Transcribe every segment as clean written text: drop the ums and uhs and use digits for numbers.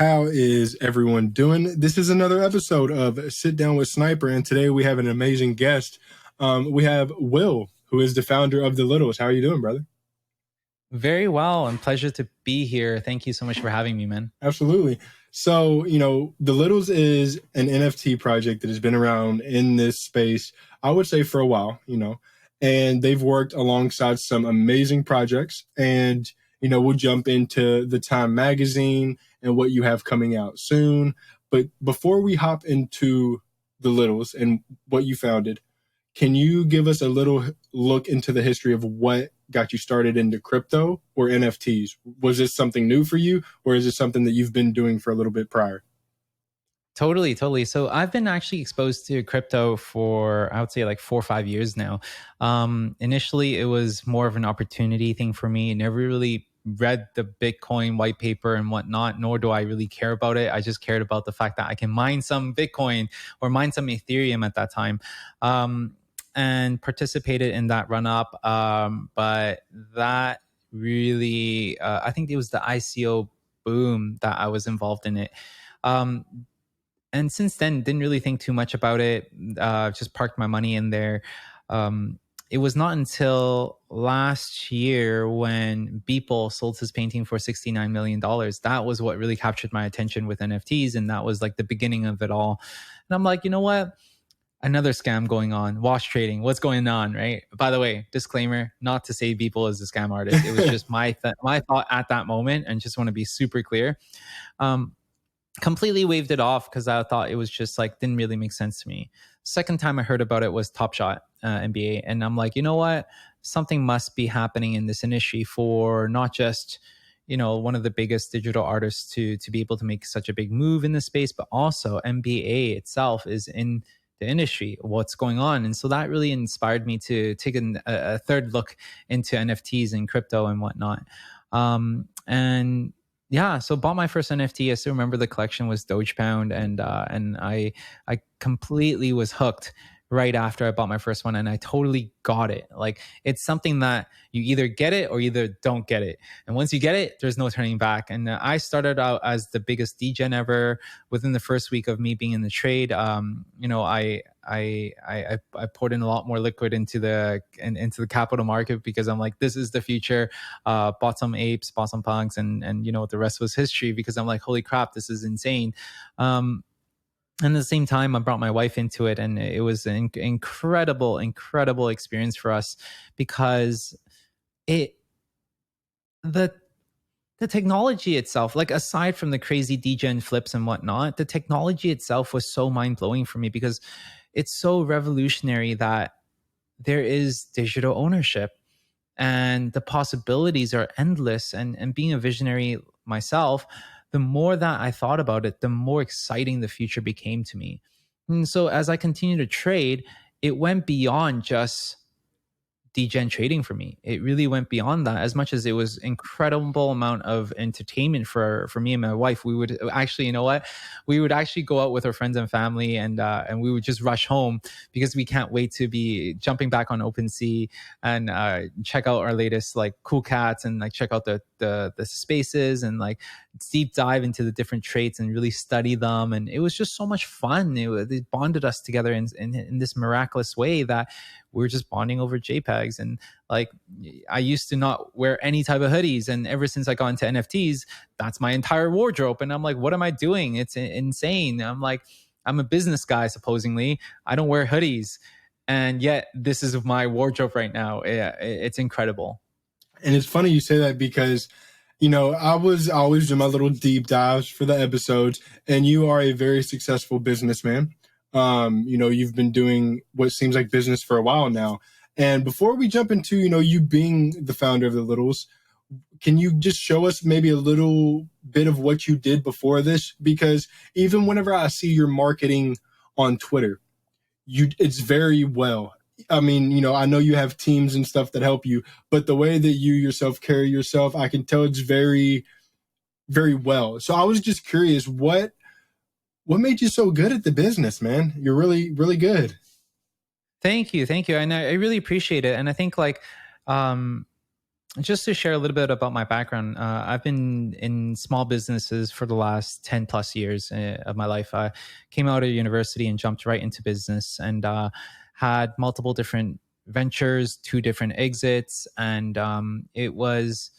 How is everyone doing? This is another episode of Sit Down with Sniper, and today we have an amazing guest. We have Will, who is the founder of The Littles. How are you doing, brother? Very well, and pleasure to be here. Thank you so much for having me, man. Absolutely. So, The Littles is an NFT project that has been around in this space, I would say, for a while, and they've worked alongside some amazing projects. And, we'll jump into the Time magazine and what you have coming out soon. But before we hop into The Littles and what you founded, can you give us a little look into the history of what got you started into crypto or NFTs? Was this something new for you, or is it something that you've been doing for a little bit prior? Totally. So I've been actually exposed to crypto for, I would say, like 4 or 5 years now. Initially, it was more of an opportunity thing for me. Never really read the Bitcoin white paper and whatnot, nor do I really care about it. I just cared about the fact that I can mine some Bitcoin or mine some Ethereum at that time. And participated in that run up. But that really, I think it was the ICO boom that I was involved in it. And since then, didn't really think too much about it. Just parked my money in there. It was not until last year when Beeple sold his painting for $69 million. That was what really captured my attention with NFTs. And that was like the beginning of it all. And I'm like, you know what? Another scam going on, wash trading, what's going on, right? By the way, disclaimer, not to say Beeple is a scam artist. It was just my thought at that moment, and just want to be super clear. Completely waved it off because I thought it was just like, didn't really make sense to me. Second time I heard about it was Top Shot NBA. And I'm like, you know what? Something must be happening in this industry for not just, one of the biggest digital artists to be able to make such a big move in this space, but also NBA itself is in the industry, what's going on. And so that really inspired me to take a third look into NFTs and crypto and whatnot. And yeah, so bought my first NFT. I still remember the collection was Doge Pound, and I completely was hooked right after I bought my first one, and I totally got it. Like, it's something that you either get it or either don't get it. And once you get it, there's no turning back. And I started out as the biggest degen ever. Within the first week of me being in the trade, I poured in a lot more liquid into the capital market because I'm like, this is the future. Bought some apes, bought some punks, and the rest was history, because I'm like, holy crap, this is insane. And at the same time, I brought my wife into it, and it was an incredible experience for us, because the technology itself, like aside from the crazy degen flips and whatnot, the technology itself was so mind-blowing for me, because it's so revolutionary that there is digital ownership and the possibilities are endless. And being a visionary myself, the more that I thought about it, the more exciting the future became to me. And so as I continued to trade, it went beyond just degen trading for me. It really went beyond that. As much as it was incredible amount of entertainment for me and my wife, we would actually, we would actually go out with our friends and family, and we would just rush home, because we can't wait to be jumping back on OpenSea and check out our latest like cool cats, and like check out the spaces, and like deep dive into the different traits and really study them. And it was just so much fun. It bonded us together in this miraculous way that we were just bonding over JPEGs. And like, I used to not wear any type of hoodies, and ever since I got into NFTs, that's my entire wardrobe. And I'm like, what am I doing? It's insane. I'm like, I'm a business guy, supposedly. I don't wear hoodies, and yet this is my wardrobe right now. It's incredible. And it's funny you say that, because I always do my little deep dives for the episodes, and you are a very successful businessman. You've been doing what seems like business for a while now. And before we jump into, you being the founder of The Littles, can you just show us maybe a little bit of what you did before this? Because even whenever I see your marketing on Twitter, it's very well. I mean, I know you have teams and stuff that help you, but the way that you yourself carry yourself, I can tell it's very, very well. So I was just curious, what made you so good at the business, man? You're really, really good. Thank you. And I really appreciate it. And I think like, Just to share a little bit about my background, I've been in small businesses for the last 10 plus years of my life. I came out of university and jumped right into business, and had multiple different ventures, two different exits, and it was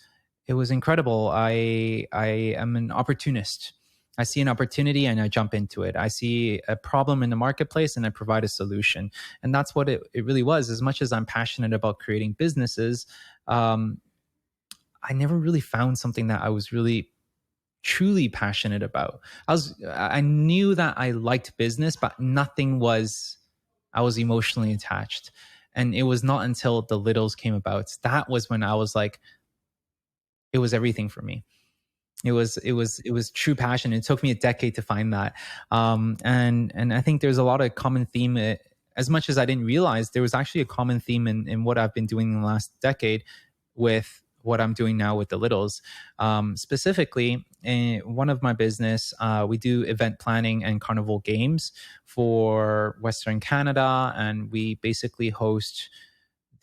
incredible. I am an opportunist. I see an opportunity and I jump into it. I see a problem in the marketplace and I provide a solution. And that's what it really was. As much as I'm passionate about creating businesses, um, I never really found something that I was really truly passionate about. I knew that I liked business, but nothing was I was emotionally attached. And it was not until the littles came about that was when I was like, it was everything for me. It was true passion. It took me a decade to find that, and I think there's a lot of common theme. As much as I didn't realize, there was actually a common theme in what I've been doing in the last decade with what I'm doing now with the littles. Specifically, in one of my business, we do event planning and carnival games for Western Canada, and we basically host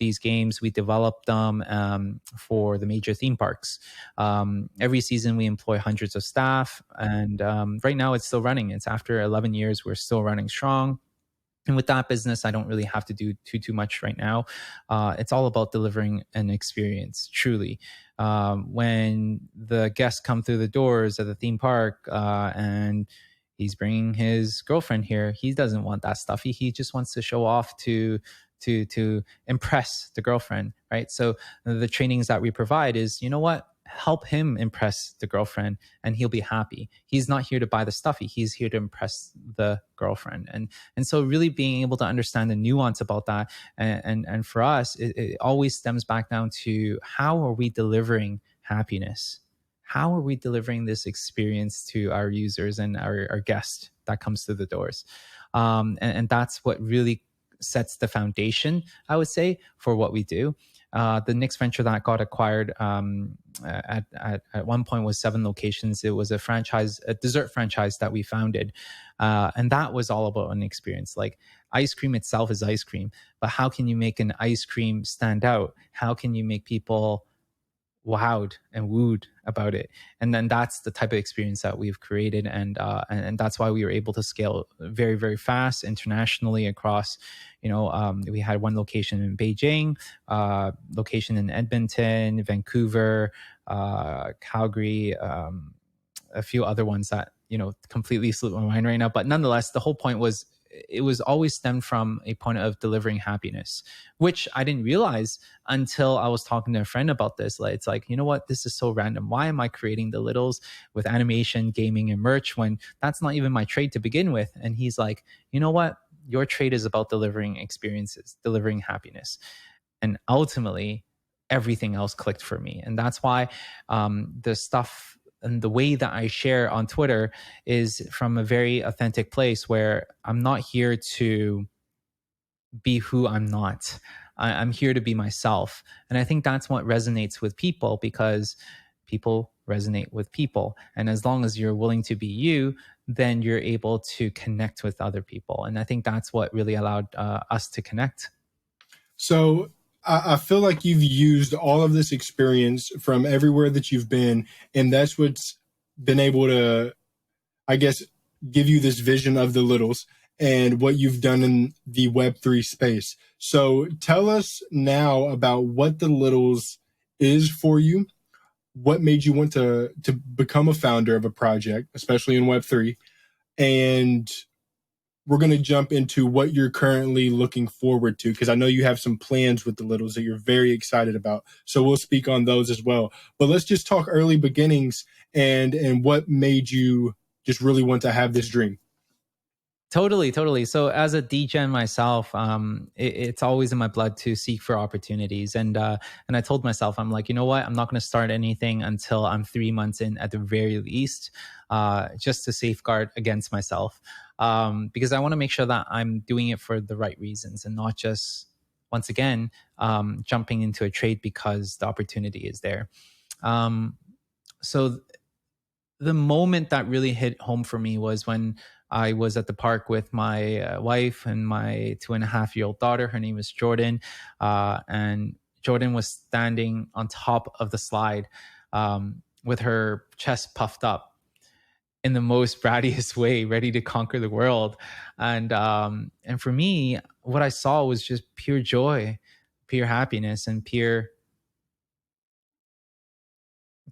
these games. We develop them for the major theme parks. Every season, we employ hundreds of staff, and right now it's still running. It's after 11 years, we're still running strong. And with that business, I don't really have to do too much right now. It's all about delivering an experience, truly. When the guests come through the doors at the theme park, and he's bringing his girlfriend here, he doesn't want that stuff. He just wants to show off to impress the girlfriend, right? So the trainings that we provide is, you know what? Help him impress the girlfriend and he'll be happy. He's not here to buy the stuffy. He's here to impress the girlfriend. And so really being able to understand the nuance about that. And for us, it always stems back down to how are we delivering happiness? How are we delivering this experience to our users and our guests that comes through the doors? And that's what really sets the foundation, I would say, for what we do. The next venture that got acquired at one point was 7 locations. It was a dessert franchise that we founded. And that was all about an experience. Like ice cream itself is ice cream, but how can you make an ice cream stand out? How can you make people wowed and wooed about it? And then that's the type of experience that we've created, and that's why we were able to scale very, very fast internationally across. We had one location in Beijing, location in Edmonton, Vancouver, Calgary, a few other ones that completely slipped my mind right now. But nonetheless, the whole point was it was always stemmed from a point of delivering happiness, which I didn't realize until I was talking to a friend about this. Like, it's like, you know what? This is so random. Why am I creating the littles with animation, gaming, and merch when that's not even my trade to begin with? And he's like, you know what? Your trade is about delivering experiences, delivering happiness. And ultimately, everything else clicked for me. And that's why the stuff and the way that I share on Twitter is from a very authentic place where I'm not here to be who I'm not. I'm here to be myself. And I think that's what resonates with people, because people resonate with people. And as long as you're willing to be you, then you're able to connect with other people. And I think that's what really allowed us to connect. So I feel like you've used all of this experience from everywhere that you've been, and that's what's been able to, I guess, give you this vision of the littles and what you've done in the Web3 space. So tell us now about what the littles is for you. What made you want to become a founder of a project, especially in Web3, and we're going to jump into what you're currently looking forward to, because I know you have some plans with the littles that you're very excited about. So we'll speak on those as well. But let's just talk early beginnings and what made you just really want to have this dream. Totally. So as a DGen myself, it's always in my blood to seek for opportunities. And I told myself, I'm like, you know what? I'm not going to start anything until I'm 3 months in at the very least, just to safeguard against myself. Because I want to make sure that I'm doing it for the right reasons and not just, once again, jumping into a trade because the opportunity is there. So the moment that really hit home for me was when I was at the park with my wife and my 2.5-year-old daughter. Her name is Jordan. And Jordan was standing on top of the slide, with her chest puffed up in the most brattiest way, ready to conquer the world. And for me, what I saw was just pure joy, pure happiness, and pure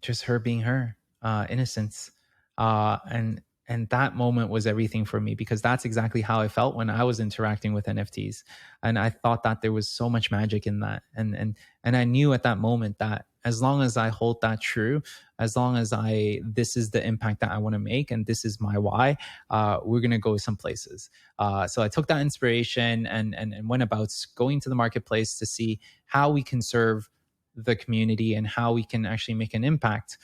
just her being her, innocence. And that moment was everything for me, because that's exactly how I felt when I was interacting with NFTs. And I thought that there was so much magic in that. And I knew at that moment that as long as I hold that true, as long as this is the impact that I want to make, and this is my why, we're gonna go some places. So I took that inspiration and went about going to the marketplace to see how we can serve the community and how we can actually make an impact.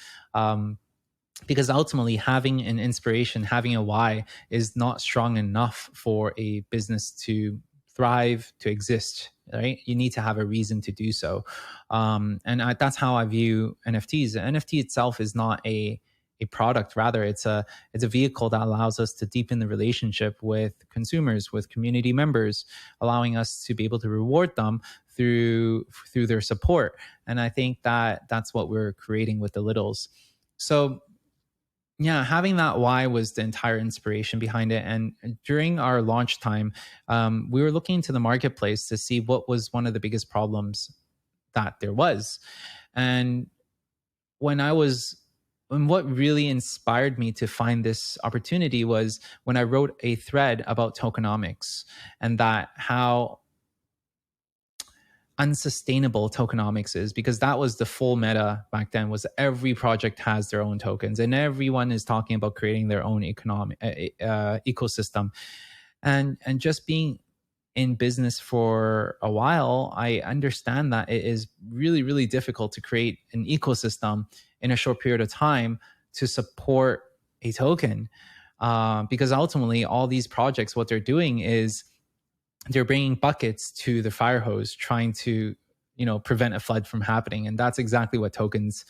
Because ultimately, having an inspiration, having a why, is not strong enough for a business to thrive, to exist. Right? You need to have a reason to do so, that's how I view NFTs. The NFT itself is not a product; rather, it's a vehicle that allows us to deepen the relationship with consumers, with community members, allowing us to be able to reward them through their support. And I think that that's what we're creating with the Littles. So yeah, having that why was the entire inspiration behind it. And during our launch time, we were looking into the marketplace to see what was one of the biggest problems that there was. And what really inspired me to find this opportunity was when I wrote a thread about tokenomics, and that how unsustainable tokenomics is, because that was the full meta back then. Was every project has their own tokens, and everyone is talking about creating their own economic ecosystem. And just being in business for a while, I understand that it is really, really difficult to create an ecosystem in a short period of time to support a token, because ultimately all these projects, what they're doing is they're bringing buckets to the fire hose, trying to prevent a flood from happening. And that's exactly what tokens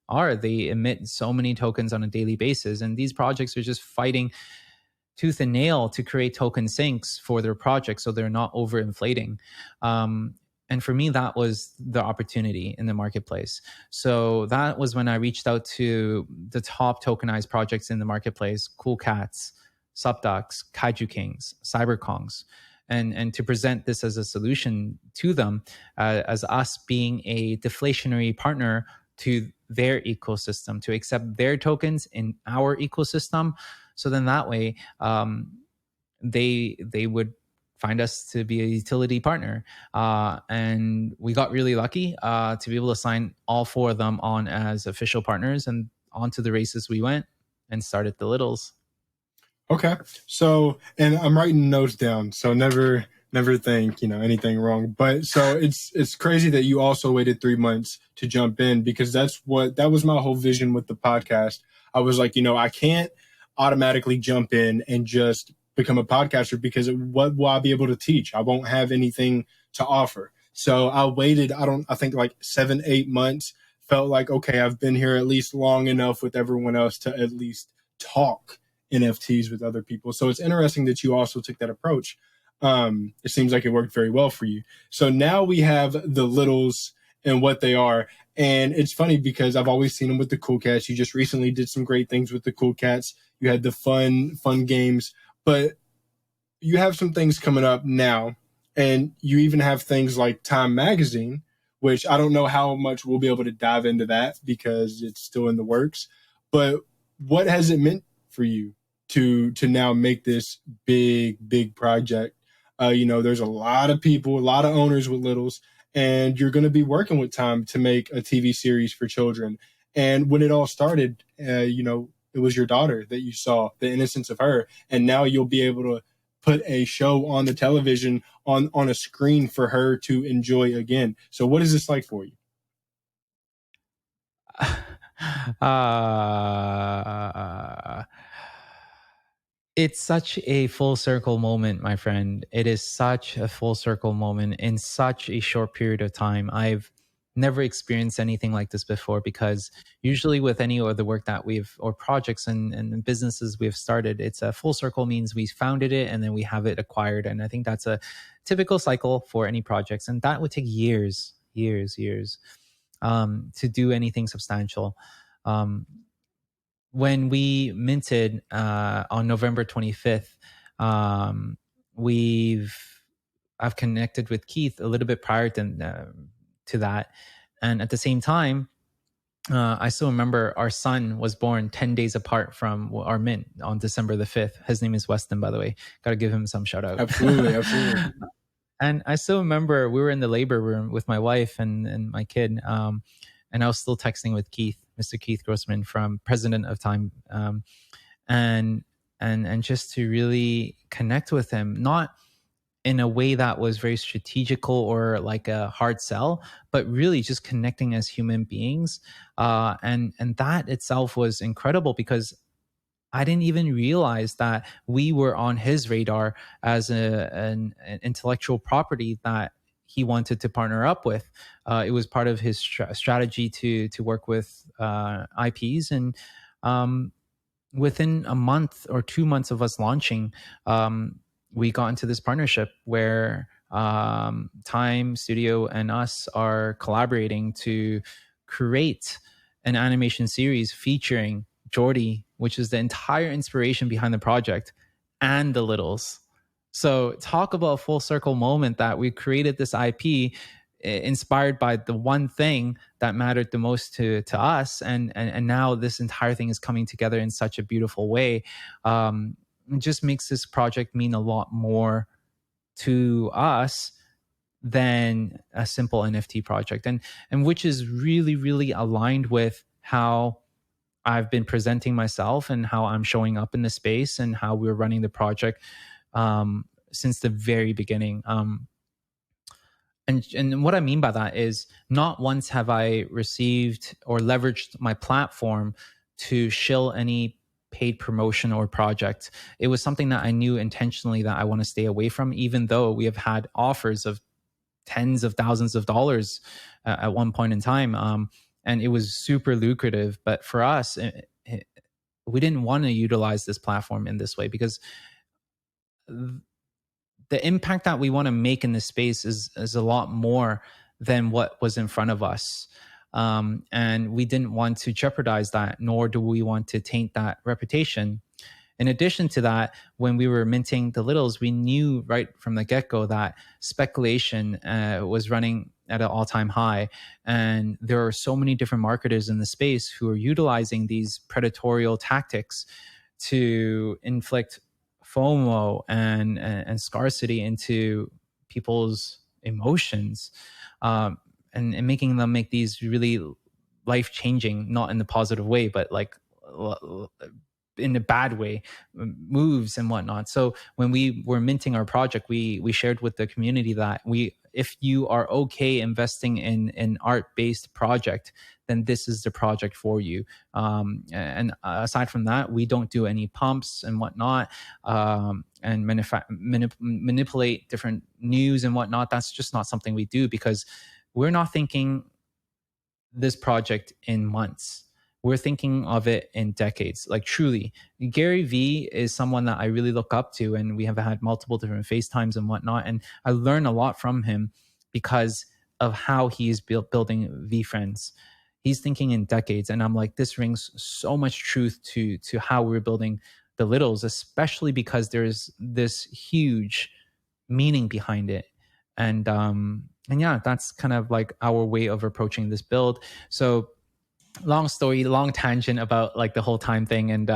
are. They emit so many tokens on a daily basis, and these projects are just fighting tooth and nail to create token sinks for their projects so they're not overinflating. And for me, that was the opportunity in the marketplace. So that was when I reached out to the top tokenized projects in the marketplace: Cool Cats, Subducks, Kaiju Kings, Cyberkongs, and to present this as a solution to them, as us being a deflationary partner to their ecosystem, to accept their tokens in our ecosystem. So then that way, they would find us to be a utility partner. And we got really lucky to be able to sign all four of them on as official partners, and onto the races we went and started the Littles. Okay. So, and I'm writing notes down, so never think, anything wrong. But so it's crazy that you also waited 3 months to jump in, because that was my whole vision with the podcast. I was like, I can't automatically jump in and just become a podcaster, because what will I be able to teach? I won't have anything to offer. So I waited, I think like 7-8 months, felt like, okay, I've been here at least long enough with everyone else to at least talk NFTs with other people. So it's interesting that you also took that approach. It seems like it worked very well for you. So now we have the Littles and what they are. And it's funny because I've always seen them with the Cool Cats. You just recently did some great things with the Cool Cats. You had the fun games, but you have some things coming up now. And you even have things like Time Magazine, which I don't know how much we'll be able to dive into that because it's still in the works. But what has it meant for you to now make this big project? There's a lot of people, a lot of owners with Littles, and you're going to be working with Time to make a TV series for children. And when it all started, it was your daughter that you saw, the innocence of her, and now you'll be able to put a show on the television on a screen for her to enjoy again. So what is this like for you? It's such a full circle moment, my friend. It is such a full circle moment in such a short period of time. I've never experienced anything like this before, because usually with any of the work that or projects and businesses we've started, it's a full circle, means we founded it and then we have it acquired. And I think that's a typical cycle for any projects. And that would take years years to do anything substantial. When we minted on November 25th, um, we've I've connected with Keith a little bit prior to that, and at the same time, I still remember our son was born 10 days apart from our mint on December the 5th. His name is Weston, by the way. Got to give him some shout out. Absolutely, absolutely. And I still remember we were in the labor room with my wife and my kid. And I was still texting with Keith, Mr. Keith Grossman, from President of Time. And just to really connect with him, not in a way that was very strategical or like a hard sell, but really just connecting as human beings. And that itself was incredible because I didn't even realize that we were on his radar as an intellectual property that he wanted to partner up with. It was part of his strategy to work with IPs, and within a month or 2 months of us launching, we got into this partnership where Time Studio and us are collaborating to create an animation series featuring Jordy, which is the entire inspiration behind the project, and the Littles. So talk about a full circle moment that we created this IP inspired by the one thing that mattered the most to us, and now this entire thing is coming together in such a beautiful way. It just makes this project mean a lot more to us than a simple NFT project, and which is really, really aligned with how I've been presenting myself and how I'm showing up in the space and how we're running the project since the very beginning. And what I mean by that is not once have I received or leveraged my platform to shill any paid promotion or project. It was something that I knew intentionally that I want to stay away from, even though we have had offers of tens of thousands of dollars at one point in time. And it was super lucrative. But for us, we didn't want to utilize this platform in this way because the impact that we want to make in this space is a lot more than what was in front of us. And we didn't want to jeopardize that, nor do we want to taint that reputation. In addition to that, when we were minting the Littles, we knew right from the get-go that speculation was running at an all-time high. And there are so many different marketers in the space who are utilizing these predatorial tactics to inflict FOMO and scarcity into people's emotions, and making them make these really life-changing, not in the positive way, but like in a bad way, moves and whatnot. So when we were minting our project, we shared with the community that if you are okay investing in an art-based project, then this is the project for you. And aside from that, we don't do any pumps and whatnot, and manipulate different news and whatnot. That's just not something we do because we're not thinking this project in months. We're thinking of it in decades. Like truly, Gary Vee is someone that I really look up to, and we have had multiple different FaceTimes and whatnot. And I learn a lot from him because of how he's building VeeFriends. He's thinking in decades, and I'm like, this rings so much truth to how we're building the Littles, especially because there's this huge meaning behind it. And yeah, that's kind of like our way of approaching this build. So long story, long tangent about like the whole time thing, and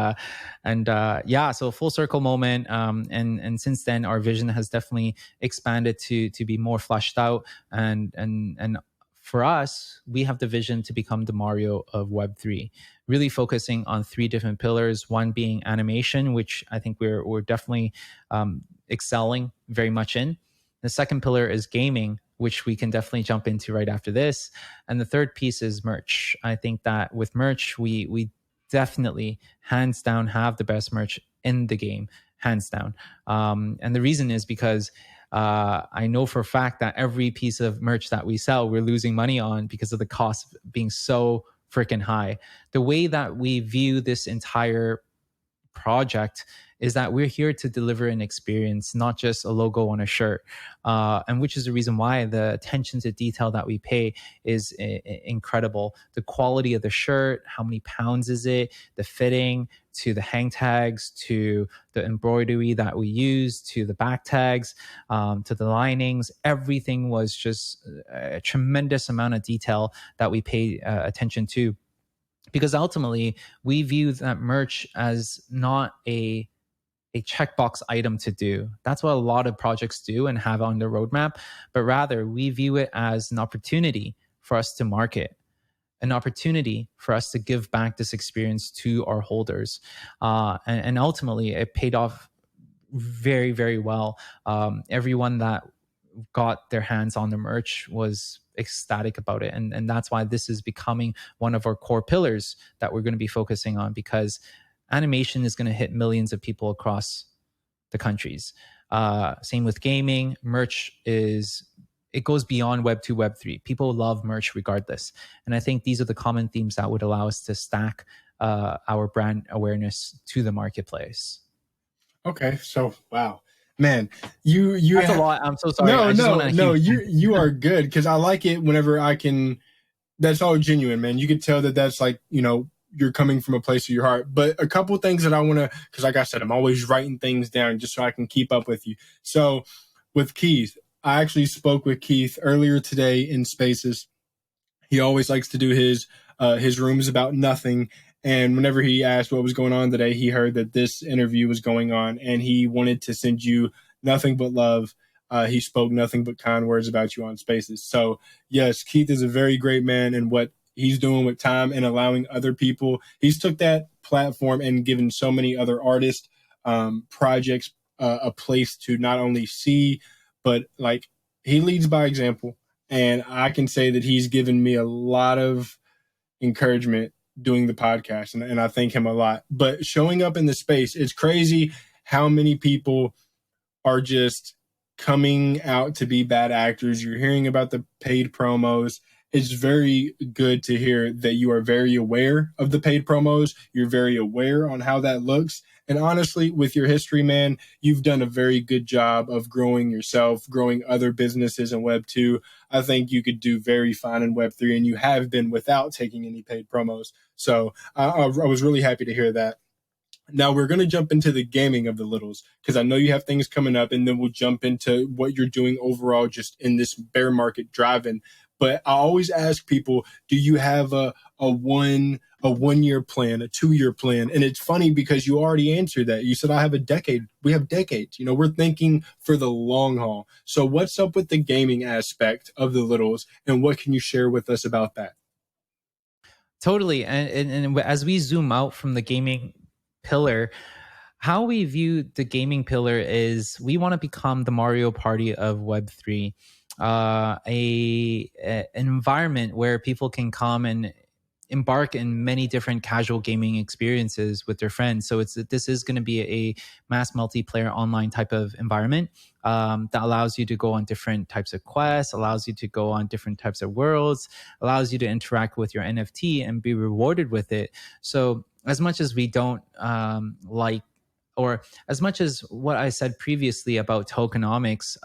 yeah, so full circle moment. And since then, our vision has definitely expanded to be more fleshed out, and for us, we have the vision to become the Mario of Web3, really focusing on 3 different pillars. One being animation, which I think we're definitely excelling very much in. The second pillar is gaming, which we can definitely jump into right after this. And the third piece is merch. I think that with merch, we definitely, hands down, have the best merch in the game, hands down. And the reason is because I know for a fact that every piece of merch that we sell, we're losing money on because of the cost being so freaking high. The way that we view this entire project is that we're here to deliver an experience, not just a logo on a shirt, and which is the reason why the attention to detail that we pay is incredible. The quality of the shirt, how many pounds is it, the fitting, to the hang tags, to the embroidery that we use, to the back tags, to the linings. Everything was just a tremendous amount of detail that we pay attention to, because ultimately we view that merch as not a checkbox item to do. That's what a lot of projects do and have on their roadmap, but rather we view it as an opportunity for us to market, an opportunity for us to give back this experience to our holders. And ultimately, it paid off very, very well. Everyone that got their hands on the merch was ecstatic about it. And that's why this is becoming one of our core pillars that we're going to be focusing on, because animation is going to hit millions of people across the countries. Same with gaming. Merch is, it goes beyond Web 2, Web 3. People love merch regardless. And I think these are the common themes that would allow us to stack our brand awareness to the marketplace. Okay, so wow, man, you That's a lot. I'm so sorry. no I just want no to no huge you are good, because I like it whenever I can. That's all genuine, man. You can tell that that's like, you're coming from a place of your heart. But a couple things that I want to, because like I said, I'm always writing things down just so I can keep up with you. So with Keith, I actually spoke with Keith earlier today in Spaces. He always likes to do his rooms about nothing. And whenever he asked what was going on today, he heard that this interview was going on, and he wanted to send you nothing but love. He spoke nothing but kind words about you on Spaces. So yes, Keith is a very great man, and what he's doing with time and allowing other people, he's took that platform and given so many other artists, projects, a place to not only see, but like, he leads by example. And I can say that he's given me a lot of encouragement doing the podcast, and I thank him a lot. But showing up in the space, it's crazy how many people are just coming out to be bad actors. You're hearing about the paid promos. It's very good to hear that you are very aware of the paid promos. You're very aware on how that looks. And honestly, with your history, man, you've done a very good job of growing yourself, growing other businesses in Web 2. I think you could do very fine in Web 3, and you have been without taking any paid promos. So I was really happy to hear that. Now we're going to jump into the gaming of the littles, because I know you have things coming up, and then we'll jump into what you're doing overall just in this bear market driving. But I always ask people, do you have a 1 year plan, a 2 year plan? And it's funny because you already answered that. You said, I have a decade. We have decades. We're thinking for the long haul. So what's up with the gaming aspect of the littles, and what can you share with us about that? Totally. And as we zoom out from the gaming pillar, how we view the gaming pillar is we want to become the Mario Party of Web3, an environment where people can come and embark in many different casual gaming experiences with their friends. So this is going to be a mass multiplayer online type of environment, that allows you to go on different types of quests, allows you to go on different types of worlds, allows you to interact with your NFT and be rewarded with it. So as much as we don't or as much as what I said previously about tokenomics,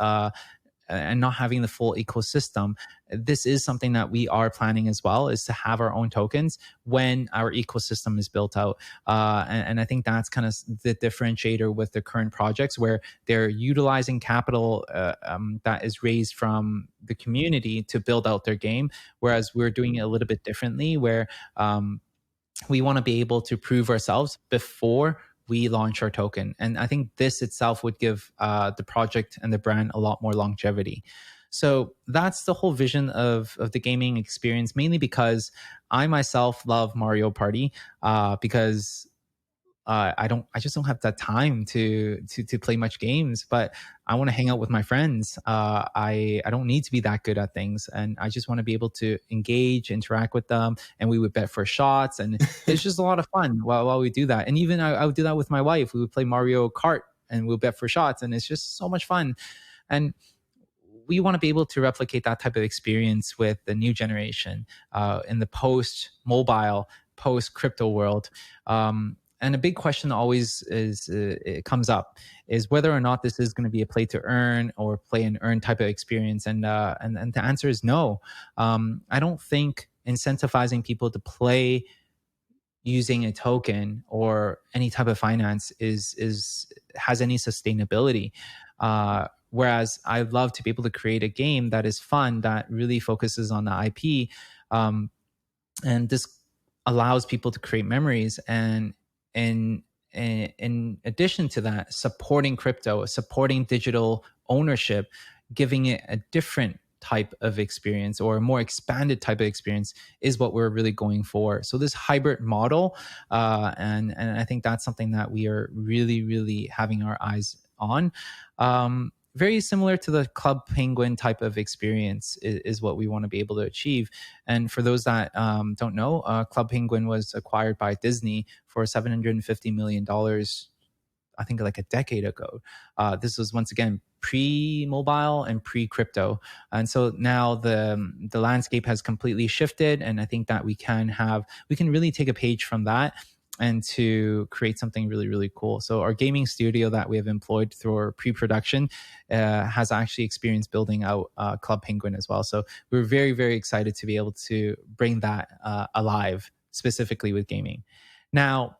and not having the full ecosystem, this is something that we are planning as well, is to have our own tokens when our ecosystem is built out. And I think that's kind of the differentiator with the current projects, where they're utilizing capital that is raised from the community to build out their game, whereas we're doing it a little bit differently, where we want to be able to prove ourselves before we launch our token. And I think this itself would give the project and the brand a lot more longevity. So that's the whole vision of the gaming experience, mainly because I myself love Mario Party, because I just don't have that time to play much games, but I want to hang out with my friends. I don't need to be that good at things, and I just want to be able to engage, interact with them, and we would bet for shots, and it's just a lot of fun while we do that. And even I would do that with my wife. We would play Mario Kart and we'll bet for shots, and it's just so much fun. And we want to be able to replicate that type of experience with the new generation in the post mobile, post crypto world. and a big question always is it comes up is whether or not this is going to be a play to earn or play and earn type of experience, and the answer is no. I don't think incentivizing people to play using a token or any type of finance is has any sustainability. Whereas I'd love to be able to create a game that is fun, that really focuses on the IP, and this allows people to create memories, and in addition to that, supporting crypto, supporting digital ownership, giving it a different type of experience or a more expanded type of experience is what we're really going for. So this hybrid model, and I think that's something that we are really having our eyes on. Very similar to the Club Penguin type of experience is what we want to be able to achieve. And for those that don't know, Club Penguin was acquired by Disney for $750 million, I think like a decade ago. This was once again pre-mobile and pre-crypto, and so now the landscape has completely shifted. And I think that we can really take a page from that and to create something really cool. So our gaming studio that we have employed through our pre-production has actually experienced building out Club Penguin as well. So we're very excited to be able to bring that alive, specifically with gaming. Now,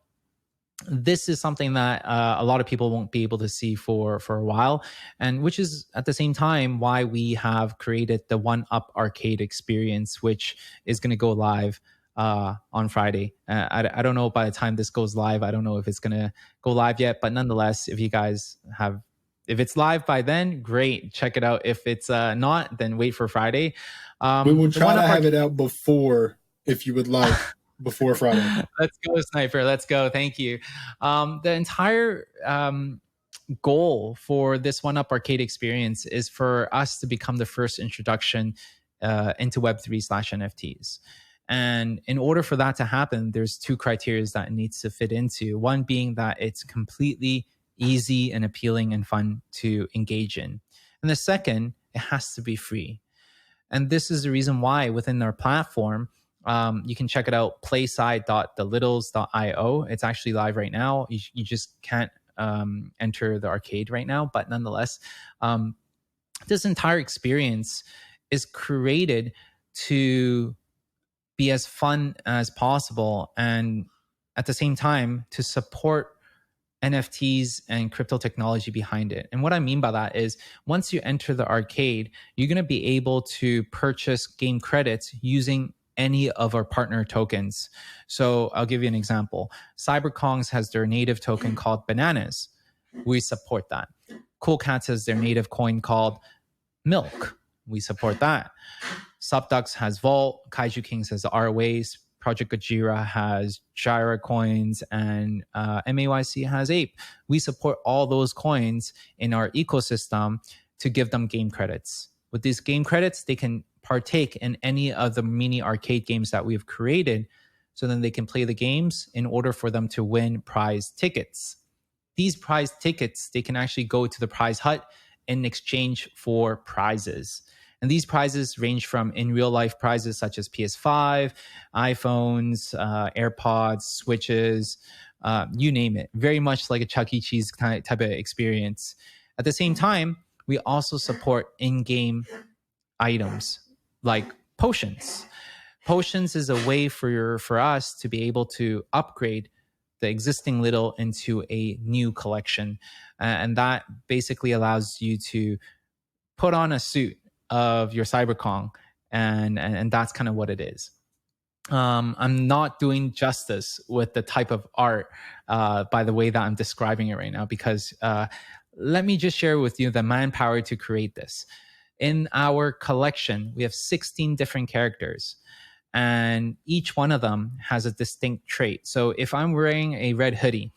this is something that a lot of people won't be able to see for a while, and which is at the same time why we have created the One Up Arcade experience, which is going to go live on Friday. I don't know by the time this goes live. I don't know if it's going to go live yet, but nonetheless, if it's live by then, great, check it out. If it's not, then wait for Friday. We will try to have it out before, if you would like. Before Friday. Let's go, Sniper. Let's go. Thank you. The entire goal for this One Up Arcade experience is for us to become the first introduction into Web3/NFTs. And in order for that to happen, there's two criteria that it needs to fit into. One being that it's completely easy and appealing and fun to engage in. And the second, it has to be free. And this is the reason why within our platform, you can check it out, playside.thelittles.io. It's actually live right now. You just can't enter the arcade right now. But nonetheless, this entire experience is created to be as fun as possible, and at the same time to support NFTs and crypto technology behind it. And what I mean by that is once you enter the arcade, you're going to be able to purchase game credits using any of our partner tokens. So I'll give you an example. CyberKongs has their native token called Bananas. We support that. Cool Cats has their native coin called Milk. We support that. Subducks has Vault. Kaiju Kings has ROAs. Project Gojira has Gyra coins, and MAYC has Ape. We support all those coins in our ecosystem to give them game credits. With these game credits, they can partake in any of the mini arcade games that we've created, so then they can play the games in order for them to win prize tickets. These prize tickets, they can actually go to the prize hut in exchange for prizes. And these prizes range from in real life prizes such as PS5, iPhones, AirPods, Switches, you name it. Very much like a Chuck E. Cheese type of experience. At the same time, we also support in-game items like potions. Potions is a way for us to be able to upgrade the existing little into a new collection. And that basically allows you to put on a suit of your CyberKong, and that's kind of what it is. I'm not doing justice with the type of art by the way that I'm describing it right now, because let me just share with you the manpower to create this. In our collection, we have 16 different characters, and each one of them has a distinct trait. So if I'm wearing a red hoodie,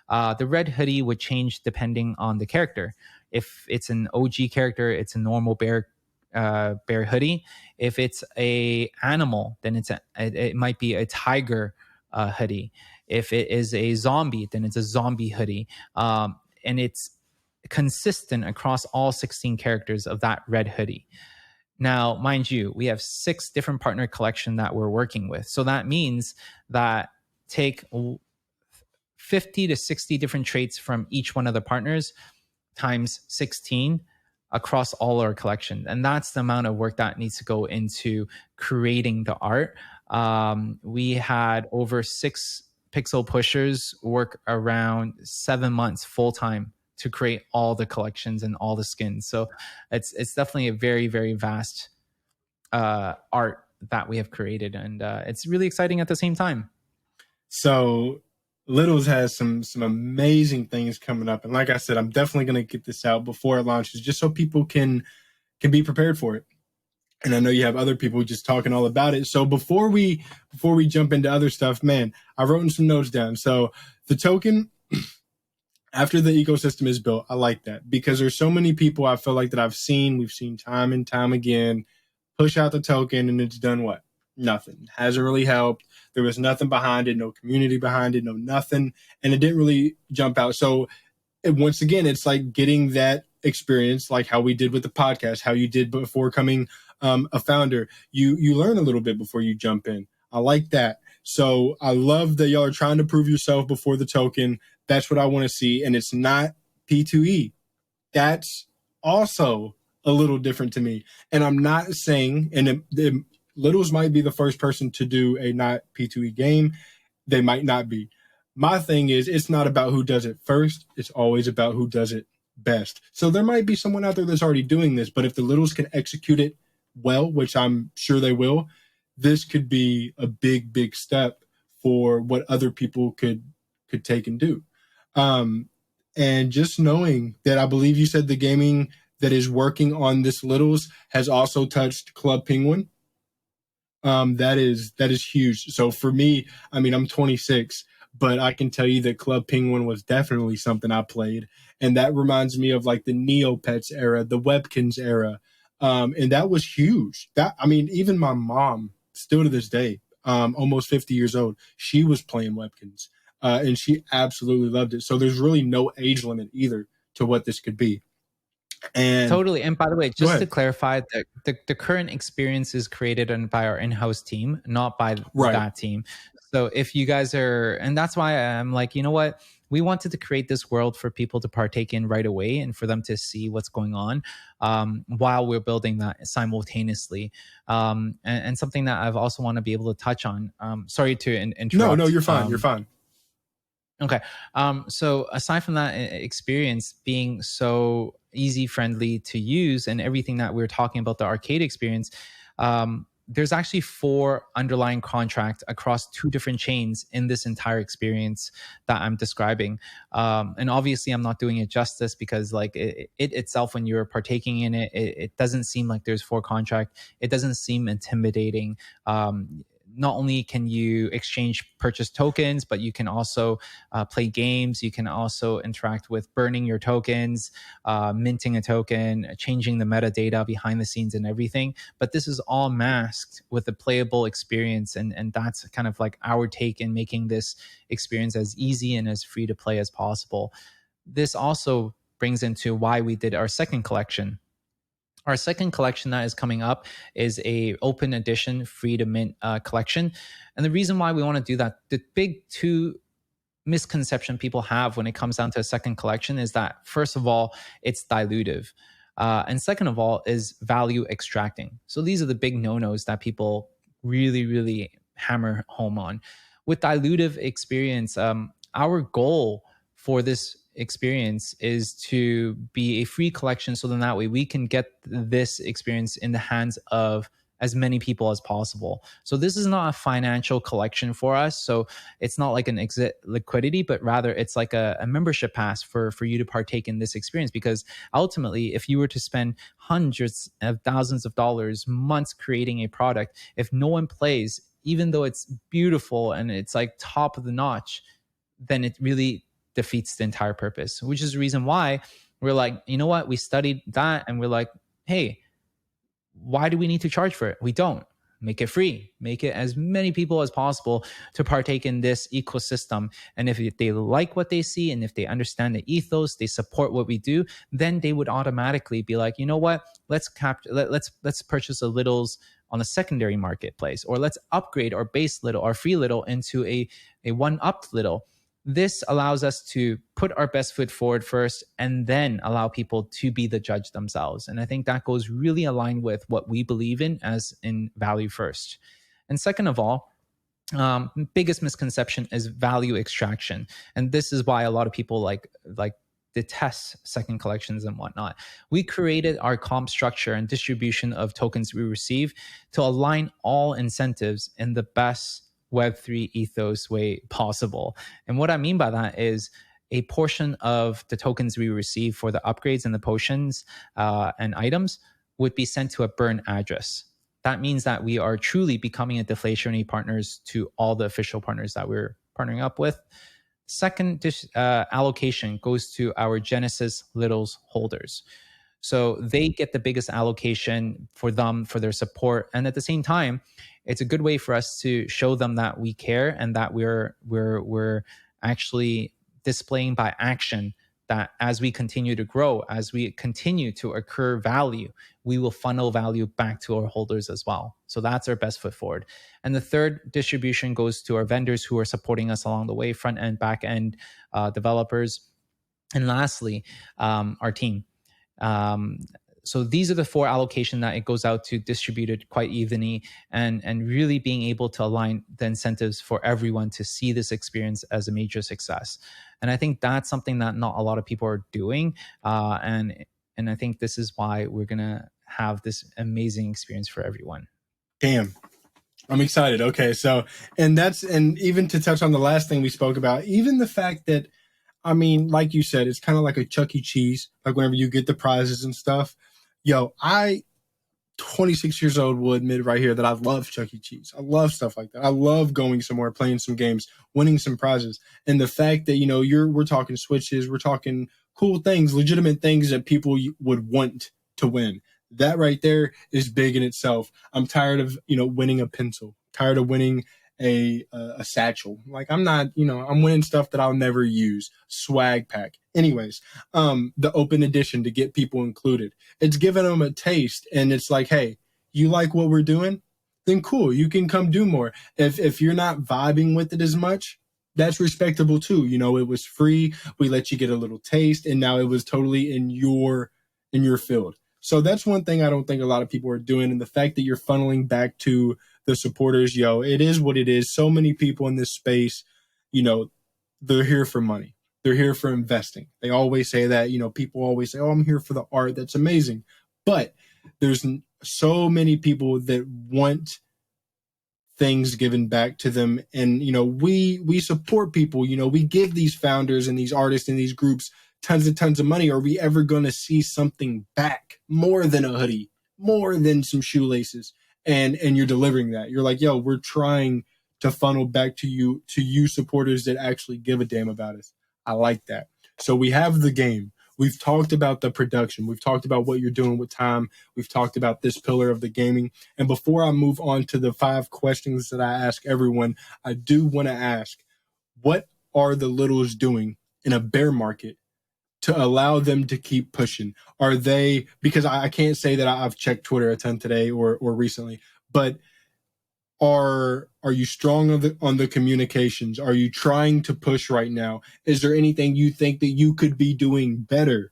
the red hoodie would change depending on the character. If it's an OG character, it's a normal bear hoodie. If it's a animal, then it might be a tiger hoodie. If it is a zombie, then it's a zombie hoodie. And it's consistent across all 16 characters of that red hoodie. Now, mind you, we have 6 different partner collection that we're working with. So that means that take 50 to 60 different traits from each one of the partners times 16 across all our collection. And that's the amount of work that needs to go into creating the art. We had over 6 pixel pushers work around 7 months full time to create all the collections and all the skins. So it's definitely a very, very vast art that we have created, and it's really exciting at the same time. So Littles has some amazing things coming up, and like I said, I'm definitely going to get this out before it launches, just so people can be prepared for it. And I know you have other people just talking all about it. So before we jump into other stuff, man, I wrote in some notes down. So the token, after the ecosystem is built, I like that because there's so many people I feel like that we've seen time and time again, push out the token and it's done what? Nothing. Hasn't really helped. There was nothing behind it, no community behind it, no nothing. And it didn't really jump out. So once again, it's like getting that experience, like how we did with the podcast, how you did before coming a founder. You learn a little bit before you jump in. I like that. So I love that y'all are trying to prove yourself before the token. That's what I want to see. And it's not P2E. That's also a little different to me. And I'm not saying, and Littles might be the first person to do a not P2E game. They might not be. My thing is, it's not about who does it first. It's always about who does it best. So there might be someone out there that's already doing this, but if the Littles can execute it well, which I'm sure they will, this could be a big, big step for what other people could take and do. And just knowing that, I believe you said the gaming that is working on this Littles has also touched Club Penguin. That is huge. So for me, I mean, I'm 26, but I can tell you that Club Penguin was definitely something I played. And that reminds me of like the Neopets era, the Webkins era. And that was huge. I mean, even my mom, still to this day, almost 50 years old, she was playing Webkins. And she absolutely loved it. So there's really no age limit either to what this could be. And totally. And by the way, just to clarify, the current experience is created by our in-house team, not by that team. So if you guys are, and that's why I'm like, you know what? We wanted to create this world for people to partake in right away and for them to see what's going on while we're building that simultaneously. And something that I've also want to be able to touch on. Sorry to interrupt. No, you're fine. You're fine. Okay. So aside from that experience being so easy, friendly to use, and everything that we're talking about, the arcade experience, there's actually 4 underlying contracts across 2 different chains in this entire experience that I'm describing. And obviously I'm not doing it justice because like it itself, when you're partaking in it, it doesn't seem like there's 4 contracts. It doesn't seem intimidating. Not only can you exchange purchase tokens, but you can also play games. You can also interact with burning your tokens, minting a token, changing the metadata behind the scenes and everything. But this is all masked with a playable experience. And that's kind of like our take in making this experience as easy and as free to play as possible. This also brings into why we did our second collection. Our second collection that is coming up is a open edition, free to mint collection. And the reason why we want to do that, the big 2 misconception people have when it comes down to a second collection is that, first of all, it's dilutive. And second of all, is value extracting. So these are the big no-nos that people really, really hammer home on. With dilutive experience, our goal for this experience is to be a free collection, so then that way we can get this experience in the hands of as many people as possible. So this is not a financial collection for us. So it's not like an exit liquidity, but rather it's like a membership pass for you to partake in this experience. Because ultimately, if you were to spend hundreds of thousands of dollars, months creating a product, if no one plays, even though it's beautiful and it's like top of the notch, then it really defeats the entire purpose, which is the reason why we're like, you know what? We studied that and we're like, hey, why do we need to charge for it? We don't. Make it free. Make it as many people as possible to partake in this ecosystem. And if they like what they see and if they understand the ethos, they support what we do, then they would automatically be like, you know what? Let's purchase the Littles on a secondary marketplace, or let's upgrade our base Little, our free Little, into a one-up Little. This allows us to put our best foot forward first and then allow people to be the judge themselves. And I think that goes really aligned with what we believe in, as in value first. And second of all, biggest misconception is value extraction. And this is why a lot of people like detest second collections and whatnot. We created our comp structure and distribution of tokens we receive to align all incentives in the best Web3 ethos way possible. And what I mean by that is a portion of the tokens we receive for the upgrades and the potions and items would be sent to a burn address. That means that we are truly becoming a deflationary partners to all the official partners that we're partnering up with. Second allocation goes to our Genesis Littles holders. So they get the biggest allocation for them, for their support. And at the same time, it's a good way for us to show them that we care and that we're actually displaying by action that as we continue to grow, as we continue to accrue value, we will funnel value back to our holders as well. So that's our best foot forward. And the third distribution goes to our vendors who are supporting us along the way, front end, back end developers. And lastly, our team. So these are the four allocation that it goes out to, distributed quite evenly, and really being able to align the incentives for everyone to see this experience as a major success. And I think that's something that not a lot of people are doing. And I think this is why we're going to have this amazing experience for everyone. Damn. I'm excited. Okay. So, and even to touch on the last thing we spoke about, even the fact that, I mean, like you said, it's kind of like a Chuck E. Cheese, like whenever you get the prizes and stuff. Yo, 26 years old, will admit right here that I love Chuck E. Cheese. I love stuff like that. I love going somewhere, playing some games, winning some prizes. And the fact that, we're talking switches, we're talking cool things, legitimate things that people would want to win. That right there is big in itself. I'm tired of, winning a pencil, tired of winning a satchel. Like I'm not, I'm winning stuff that I'll never use. Swag pack. Anyways, the open edition to get people included. It's giving them a taste, and it's like, hey, you like what we're doing? Then cool, you can come do more. If you're not vibing with it as much, that's respectable too. It was free. We let you get a little taste, and now it was totally in your field. So that's one thing I don't think a lot of people are doing. And the fact that you're funneling back to the supporters, it is what it is. So many people in this space, they're here for money. They're here for investing. They always say that, people always say, oh, I'm here for the art. That's amazing. But there's so many people that want things given back to them. And, we support people, we give these founders and these artists and these groups tons and tons of money. Are we ever going to see something back more than a hoodie, more than some shoelaces? And you're delivering that. You're like, yo, we're trying to funnel back to you supporters that actually give a damn about us. I like that. So we have the game. We've talked about the production. We've talked about what you're doing with time. We've talked about this pillar of the gaming. And before I move on to the 5 questions that I ask everyone, I do want to ask, what are the Littles doing in a bear market to allow them to keep pushing? Are they, because I can't say that I've checked Twitter a ton today or recently, but are you strong on the communications? Are you trying to push right now? Is there anything you think that you could be doing better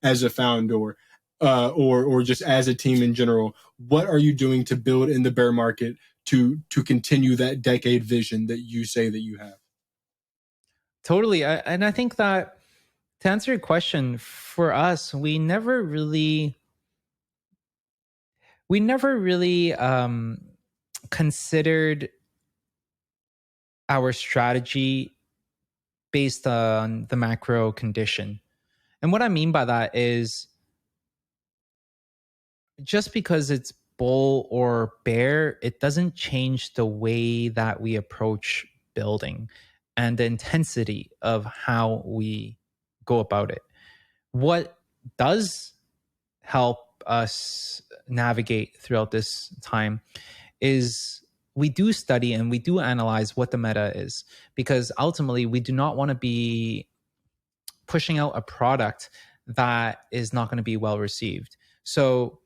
as a founder, or just as a team in general? What are you doing to build in the bear market to continue that decade vision that you say that you have? Totally. And I think that, to answer your question, for us, we never really considered our strategy based on the macro condition. And what I mean by that is, just because it's bull or bear, it doesn't change the way that we approach building and the intensity of how we go about it. What does help us navigate throughout this time is we do study and we do analyze what the meta is, because ultimately we do not want to be pushing out a product that is not going to be well received. So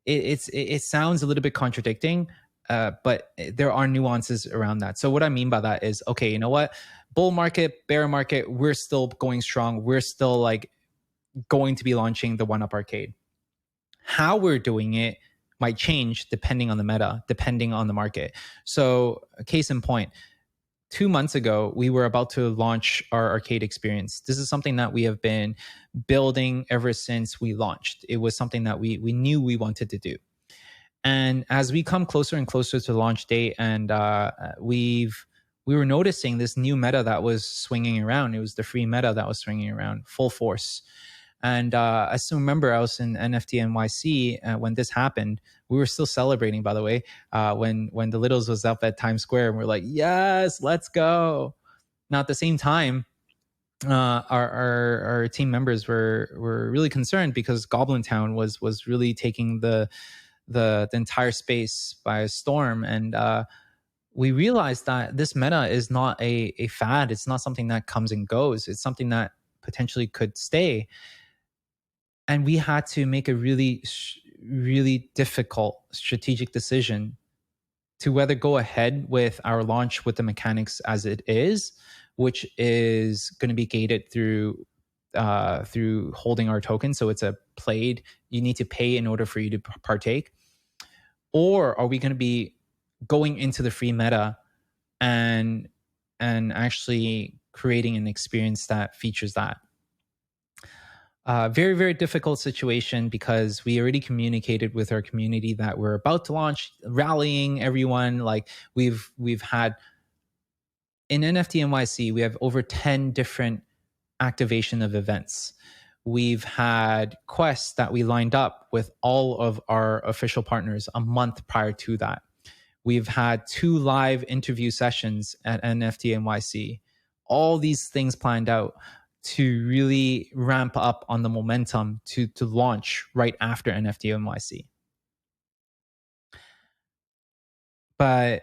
it sounds a little bit contradicting, but there are nuances around that. So what I mean by that is, okay, you know what? Bull market, bear market, we're still going strong. We're still like going to be launching the 1UP Arcade. How we're doing it might change depending on the meta, depending on the market. So, case in point, 2 months ago, we were about to launch our arcade experience. This is something that we have been building ever since we launched. It was something that we knew we wanted to do. And as we come closer and closer to the launch date, and we were noticing this new meta that was swinging around. It was the free meta that was swinging around full force. And I still remember I was in NFT NYC when this happened. We were still celebrating, by the way, when the Littles was up at Times Square, and we're like, yes, let's go. Now at the same time, our team members were really concerned because Goblin Town was really taking the entire space by a storm, and we realized that this meta is not a fad. It's not something that comes and goes. It's something that potentially could stay. And we had to make a really difficult strategic decision to whether go ahead with our launch with the mechanics as it is, which is going to be gated through holding our token. So it's a played, you need to pay in order for you to partake. Or are we going to be going into the free meta and actually creating an experience that features that? Very, very difficult situation because we already communicated with our community that we're about to launch, rallying everyone. Like we've had in NFT NYC, we have over 10 different activation of events. We've had quests that we lined up with all of our official partners a month prior to that. We've had 2 live interview sessions at NFT NYC. All these things planned out to really ramp up on the momentum to launch right after NFT NYC. But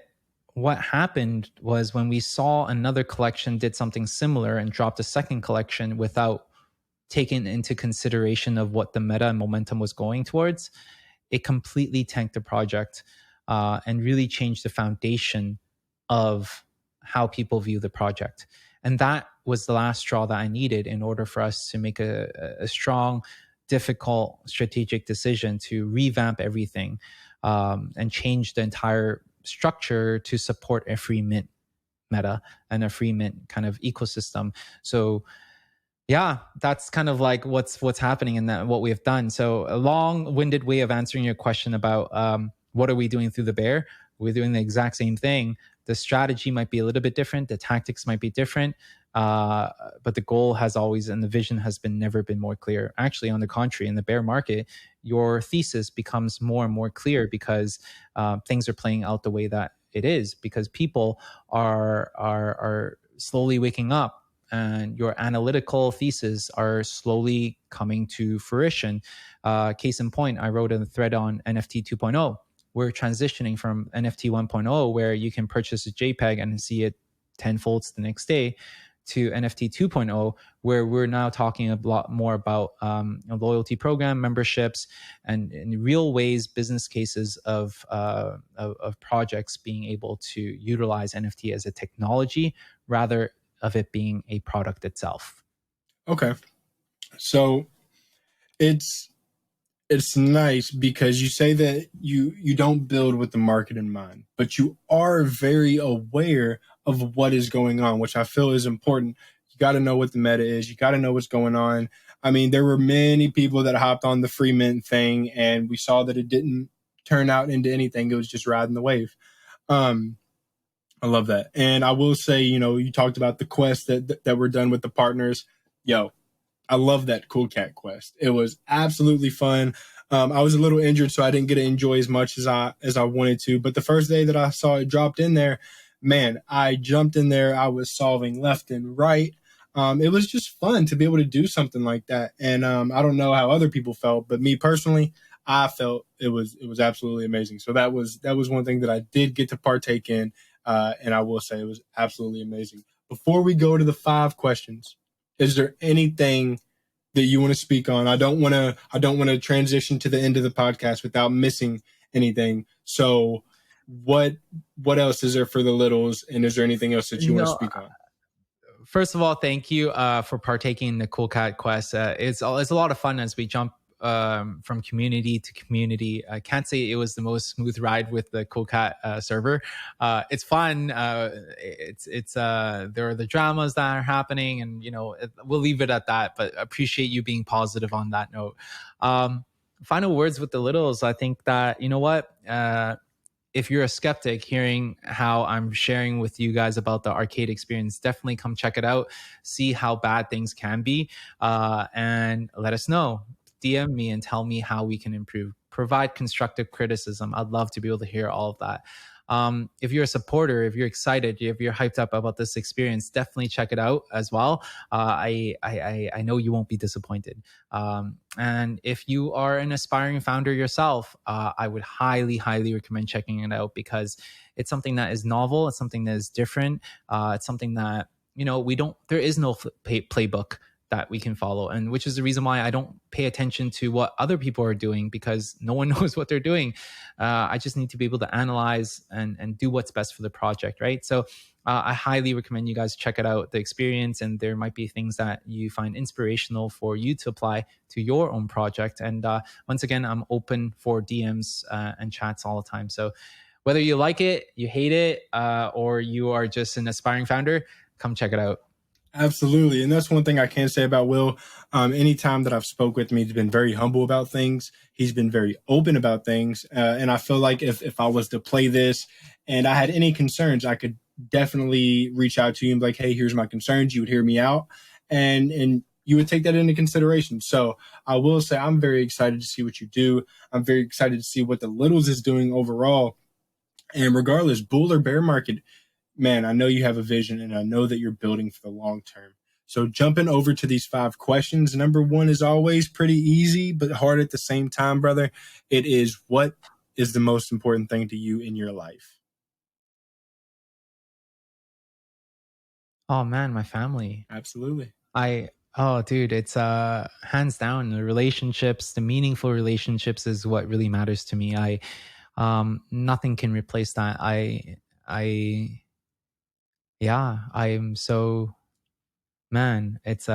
what happened was when we saw another collection did something similar and dropped a second collection without taking into consideration of what the meta and momentum was going towards, it completely tanked the project and really changed the foundation of how people view the project. And that was the last straw that I needed in order for us to make a strong, difficult strategic decision to revamp everything and change the entire structure to support a free mint meta and a free mint kind of ecosystem. So yeah, that's kind of like what's happening in that, what we have done. So a long-winded way of answering your question about what are we doing through the bear? We're doing the exact same thing. The strategy might be a little bit different. The tactics might be different. But the goal has always, and the vision has never been more clear. Actually, on the contrary, in the bear market, your thesis becomes more and more clear because things are playing out the way that it is, because people are slowly waking up, and your analytical theses are slowly coming to fruition. Case in point, I wrote a thread on NFT 2.0. We're transitioning from NFT 1.0, where you can purchase a JPEG and see it tenfolds the next day, to NFT 2.0, where we're now talking a lot more about a loyalty program, memberships, and in real ways, business cases of projects being able to utilize NFT as a technology rather of it being a product itself. Okay. So it's nice because you say that you don't build with the market in mind, but you are very aware of what is going on, which I feel is important. You got to know what the meta is. You got to know what's going on. I mean, there were many people that hopped on the free mint thing, and we saw that it didn't turn out into anything. It was just riding the wave. I love that. And I will say, you talked about the quests that were done with the partners. Yo, I love that Cool Cat quest. It was absolutely fun. I was a little injured, so I didn't get to enjoy as much as I wanted to. But the first day that I saw it dropped in there, man, I jumped in there. I was solving left and right. It was just fun to be able to do something like that. And I don't know how other people felt, but me personally, I felt it was absolutely amazing. So that was one thing that I did get to partake in, and I will say it was absolutely amazing. Before we go to the 5 questions, is there anything that you want to speak on? I don't want to transition to the end of the podcast without missing anything. So what what else is there for the littles, and is there anything else that you want to No, speak on? first of all, thank you for partaking in the Cool Cat Quest. It's a lot of fun as we jump from community to community. I can't say it was the most smooth ride with the Cool Cat server. It's fun. There are the dramas that are happening, and we'll leave it at that. But appreciate you being positive on that note. Um, Final words with the littles. I think that what. If you're a skeptic hearing how I'm sharing with you guys about the arcade experience, definitely come check it out, see how bad things can be, and let us know. DM me and tell me how we can improve. Provide constructive criticism. I'd love to be able to hear all of that. If you're a supporter, if you're excited, if you're hyped up about this experience, definitely check it out as well. I know you won't be disappointed. And if you are an aspiring founder yourself, I would highly, highly recommend checking it out because it's something that is novel. It's something that is different. It's something that, there is no playbook that we can follow. And which is the reason why I don't pay attention to what other people are doing because no one knows what they're doing. I just need to be able to analyze and do what's best for the project, right? So I highly recommend you guys check it out, the experience, and there might be things that you find inspirational for you to apply to your own project. And once again, I'm open for DMs and chats all the time. So whether you like it, you hate it, or you are just an aspiring founder, come check it out. Absolutely. And that's one thing I can say about Will. Anytime that I've spoke with him, he's been very humble about things. He's been very open about things. And I feel like if I was to play this and I had any concerns, I could definitely reach out to you and be like, hey, here's my concerns. You would hear me out and you would take that into consideration. So I will say I'm very excited to see what you do. I'm very excited to see what the Littles is doing overall. And regardless, bull or bear market, man, I know you have a vision and I know that you're building for the long term. So jumping over to these 5 questions. Number 1 is always pretty easy, but hard at the same time, brother. It is, what is the most important thing to you in your life? Oh man, my family. Absolutely. Oh dude, it's hands down the relationships, the meaningful relationships is what really matters to me. Nothing can replace that. I yeah, I'm so man, it's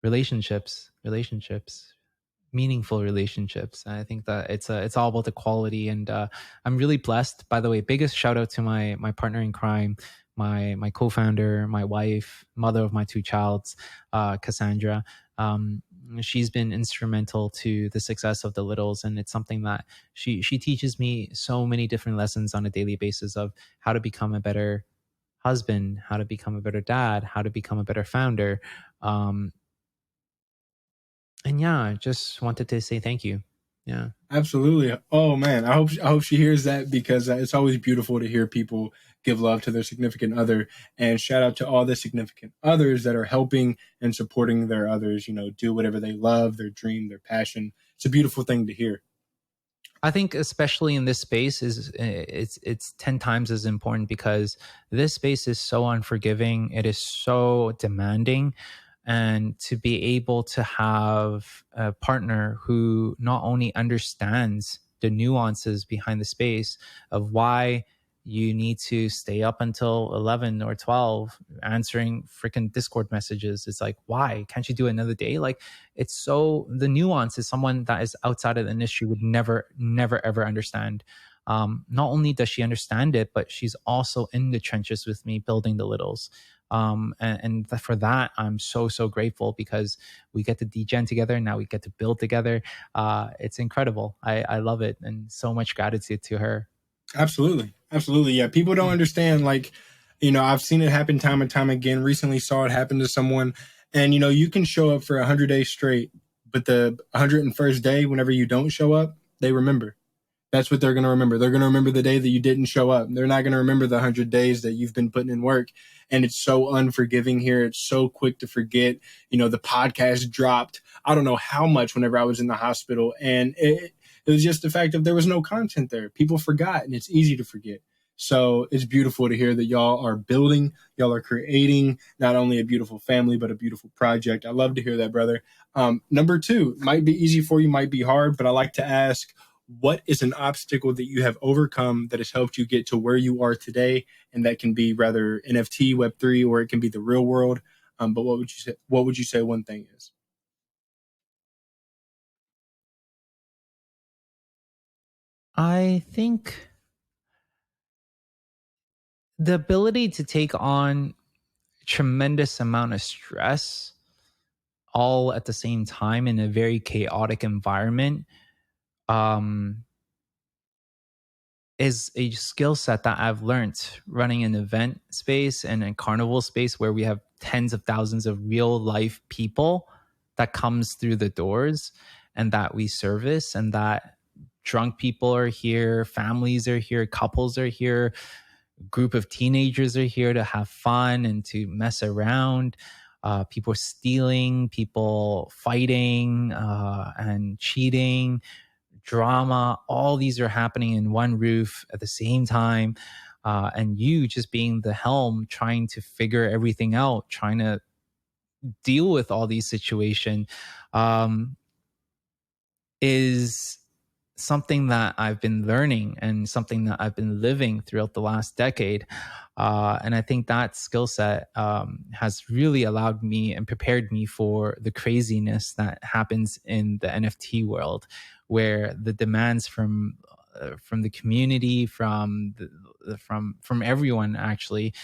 relationships, meaningful relationships. And I think that it's all about the quality. And I'm really blessed. By the way, biggest shout out to my partner in crime, my co-founder, my wife, mother of my 2 childs, Cassandra. She's been instrumental to the success of the littles, and it's something that she teaches me so many different lessons on a daily basis of how to become a better husband, how to become a better dad, how to become a better founder. Um, and yeah, just wanted to say thank you. Yeah. Absolutely. Oh man, I hope she hears that because it's always beautiful to hear people give love to their significant other. And shout out to all the significant others that are helping and supporting their others. Do whatever they love, their dream, their passion. It's a beautiful thing to hear. I think especially in this space it's 10 times as important because this space is so unforgiving, it is so demanding, and to be able to have a partner who not only understands the nuances behind the space of why you need to stay up until 11 or 12 answering freaking Discord messages. It's like, why can't you do it another day? Like, it's so the nuance is someone that is outside of the industry would never ever understand. Not only does she understand it, but she's also in the trenches with me building the littles. And for that, I'm so grateful because we get to degen together. Now we get to build together. It's incredible. I love it, and so much gratitude to her. Absolutely. Absolutely. Yeah. People don't understand. Like, I've seen it happen time and time again. Recently saw it happen to someone. And, you can show up for 100 days straight, but the 101st day, whenever you don't show up, they remember. That's what they're going to remember. They're going to remember the day that you didn't show up. They're not going to remember the 100 days that you've been putting in work. And it's so unforgiving here. It's so quick to forget. The podcast dropped, I don't know how much whenever I was in the hospital. And it was just the fact that there was no content there. People forgot, and it's easy to forget. So it's beautiful to hear that y'all are building, y'all are creating not only a beautiful family, but a beautiful project. I love to hear that, brother. Number 2 might be easy for you, might be hard, but I like to ask, what is an obstacle that you have overcome that has helped you get to where you are today? And that can be rather NFT, Web3, or it can be the real world. But what would you say? What would you say one thing is? I think the ability to take on tremendous amount of stress all at the same time in a very chaotic environment um, is a skill set that I've learned running an event space and a carnival space where we have tens of thousands of real life people that comes through the doors and that we service, and that drunk people are here, families are here, couples are here, group of teenagers are here to have fun and to mess around. People stealing, people fighting and cheating, drama. All these are happening in one roof at the same time. And you just being the helm, trying to figure everything out, trying to deal with all these situations um, is something that I've been learning and something that I've been living throughout the last decade. And I think that skill set has really allowed me and prepared me for the craziness that happens in the NFT world, where the demands from the community, from everyone actually,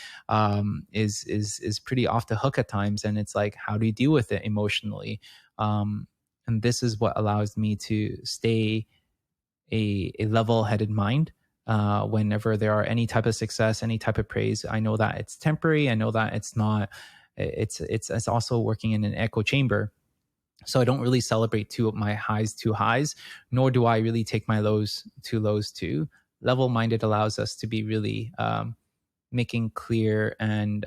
is pretty off the hook at times. And it's like, how do you deal with it emotionally? And this is what allows me to stay a level-headed mind whenever there are any type of success, any type of praise. I know that it's temporary. I know that it's not. It's also working in an echo chamber. So I don't really celebrate my highs too highs, nor do I really take my lows too lows too. Level-minded allows us to be really making clear and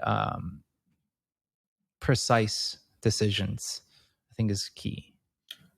precise decisions. I think is key.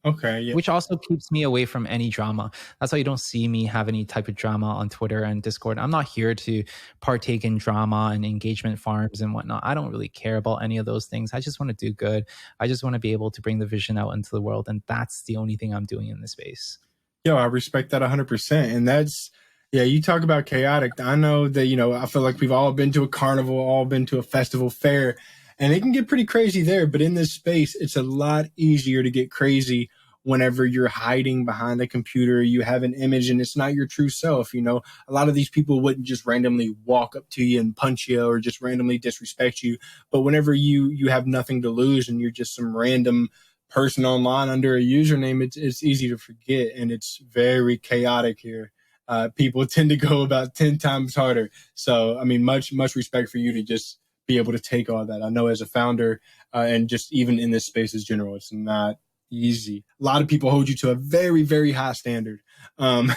Okay, yeah. Which also keeps me away from any drama. That's why you don't see me have any type of drama on Twitter and Discord. I'm not here to partake in drama and engagement farms and whatnot. I don't really care about any of those things. I just want to do good. I just want to be able to bring the vision out into the world. And that's the only thing I'm doing in this space. Yo, I respect that 100%. And that's, yeah, you talk about chaotic. I know that, I feel like we've all been to a carnival, all been to a festival fair, and it can get pretty crazy there. But in this space, it's a lot easier to get crazy whenever you're hiding behind a computer. You have an image and it's not your true self. A lot of these people wouldn't just randomly walk up to you and punch you or just randomly disrespect you. But whenever you have nothing to lose and you're just some random person online under a username, it's easy to forget, and it's very chaotic here. People tend to go about 10 times harder. So, I mean, much respect for you to just be able to take all that. I know as a founder and just even in this space as general, it's not easy. A lot of people hold you to a very, very high standard. Um,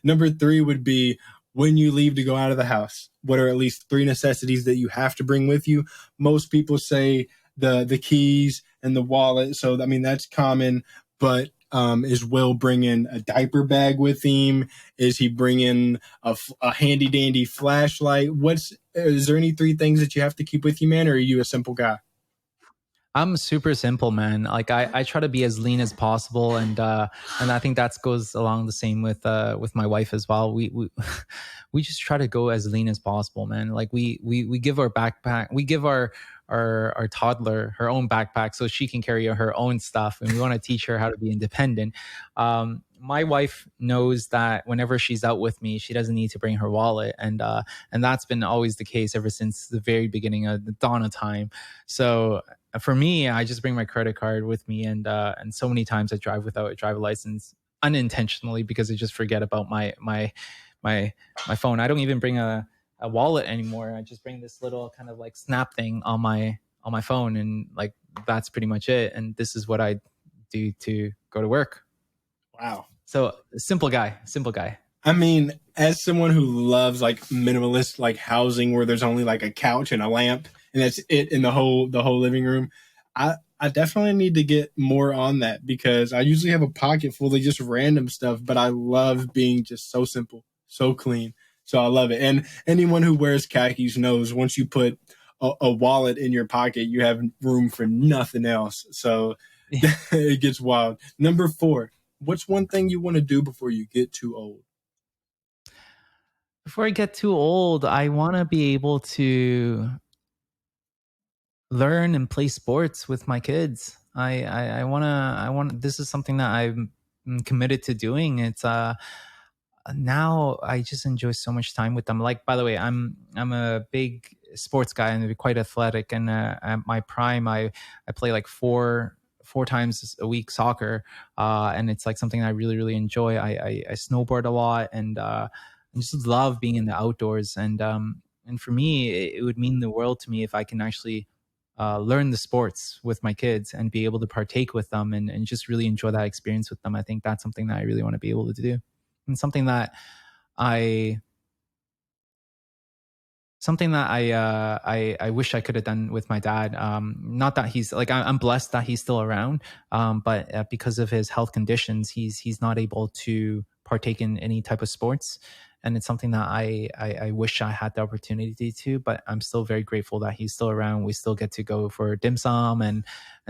Number three would be when you leave to go out of the house. What are at least three necessities that you have to bring with you? Most people say the keys and the wallet. So I mean that's common. But is Will bringing a diaper bag with him? Is he bringing a handy dandy flashlight? Is there any three things that you have to keep with you, man? Or are you a simple guy? I'm super simple, man. Like I try to be as lean as possible, and I think that goes along the same with my wife as well. We we just try to go as lean as possible, man. Like we give our backpack, we give our toddler her own backpack so she can carry her own stuff, and we want to teach her how to be independent. My wife knows that whenever she's out with me, she doesn't need to bring her wallet, and that's been always the case ever since the very beginning of the dawn of time. So for me, I just bring my credit card with me, and so many times I drive without a driver license unintentionally because I just forget about my my phone. I don't even bring a wallet anymore. I just bring this little kind of like snap thing on my phone, and like that's pretty much it. And this is what I do to go to work. Wow. So simple guy, simple guy. I mean, as someone who loves like minimalist like housing where there's only like a couch and a lamp and that's it in the whole living room, I definitely need to get more on that because I usually have a pocket full of just random stuff, but I love being just so simple, so clean. So I love it. And anyone who wears khakis knows once you put a wallet in your pocket, you have room for nothing else. So it gets wild. Number four. what's one thing you want to do before you get too old? Before I get too old, I want to be able to learn and play sports with my kids. I want to, this is something that I'm committed to doing. It's, now I just enjoy so much time with them. Like, by the way, I'm a big sports guy and quite athletic. And at my prime, I play like four times a week soccer, and it's like something I really really enjoy. I snowboard a lot, and I just love being in the outdoors. And for me, it would mean the world to me if I can actually learn the sports with my kids and be able to partake with them, and just really enjoy that experience with them. I think that's something that I really want to be able to do, and I something that I wish I could have done with my dad. Not that he's like, I'm blessed that he's still around, but because of his health conditions, he's not able to partake in any type of sports, and it's something that I wish I had the opportunity to. But I'm still very grateful that he's still around. We still get to go for dim sum and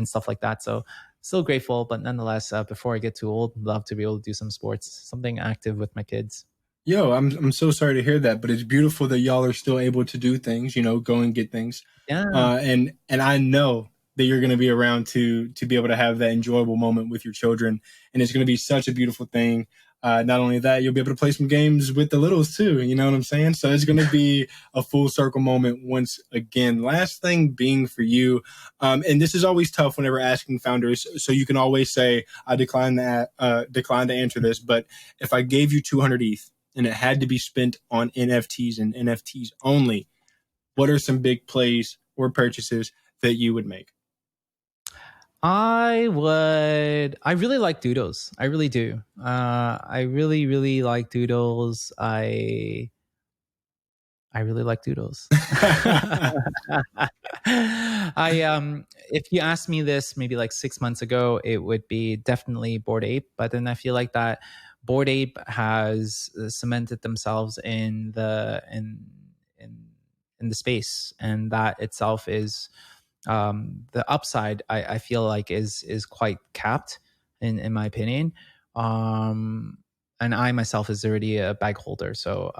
stuff like that. So still grateful, but nonetheless, before I get too old, love to be able to do some sports, something active with my kids. Yo, I'm so sorry to hear that, but it's beautiful that y'all are still able to do things, go and get things. Yeah. And I know that you're going to be around to be able to have that enjoyable moment with your children, and it's going to be such a beautiful thing. Not only that, you'll be able to play some games with the littles too. You know what I'm saying? So it's going to be a full circle moment once again. Last thing being for you, and this is always tough whenever asking founders. So you can always say, "I decline to answer this." But if I gave you 200 ETH and it had to be spent on NFTs and NFTs only, what are some big plays or purchases that you would make? I really like doodles. I really do. I really, really like doodles. I really like doodles. If you asked me this maybe like 6 months ago, it would be definitely Bored Ape. But then I feel like that Bored Ape has cemented themselves in in the space, and that itself is the upside. I feel like is quite capped in my opinion. And I myself is already a bag holder, so